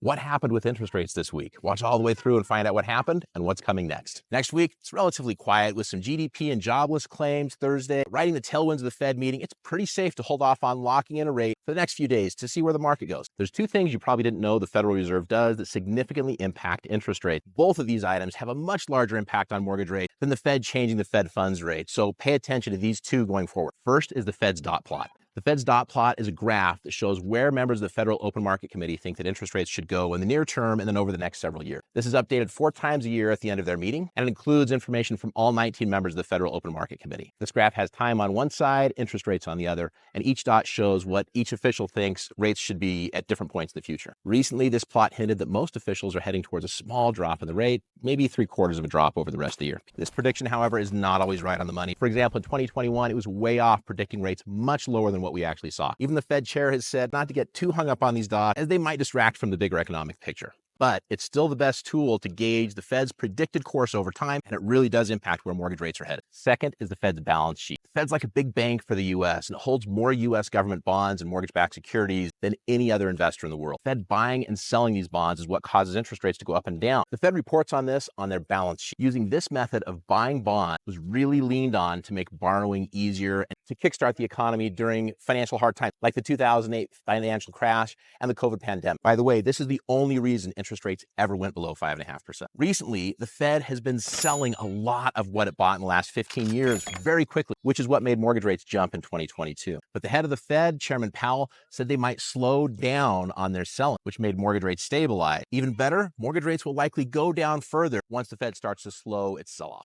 What happened with interest rates this week? Watch all the way through and find out what happened and what's coming next. Next week, it's relatively quiet with some GDP and jobless claims Thursday. Riding the tailwinds of the Fed meeting, it's pretty safe to hold off on locking in a rate for the next few days to see where the market goes. There's two things you probably didn't know the Federal Reserve does that significantly impact interest rates. Both of these items have a much larger impact on mortgage rates than the Fed changing the Fed funds rate. So pay attention to these two going forward. First is the Fed's dot plot. The Fed's dot plot is a graph that shows where members of the Federal Open Market Committee think that interest rates should go in the near term and then over the next several years. This is updated 4 times a year at the end of their meeting, and it includes information from all 19 members of the Federal Open Market Committee. This graph has time on one side, interest rates on the other, and each dot shows what each official thinks rates should be at different points in the future. Recently, this plot hinted that most officials are heading towards a small drop in the rate, maybe 3/4 of a drop over the rest of the year. This prediction, however, is not always right on the money. For example, in 2021, it was way off, predicting rates much lower than what we actually saw. Even the Fed chair has said not to get too hung up on these dots, as they might distract from the bigger economic picture. But it's still the best tool to gauge the Fed's predicted course over time, and it really does impact where mortgage rates are headed. Second is the Fed's balance sheet. The Fed's like a big bank for the U.S., and it holds more U.S. government bonds and mortgage-backed securities than any other investor in the world. The Fed buying and selling these bonds is what causes interest rates to go up and down. The Fed reports on this on their balance sheet. Using this method of buying bonds was really leaned on to make borrowing easier and to kickstart the economy during financial hard times, like the 2008 financial crash and the COVID pandemic. By the way, this is the only reason interest rates ever went below 5.5%. Recently, the Fed has been selling a lot of what it bought in the last 15 years very quickly, which is what made mortgage rates jump in 2022. But the head of the Fed, Chairman Powell, said they might slow down on their selling, which made mortgage rates stabilize. Even better, mortgage rates will likely go down further once the Fed starts to slow its sell-off.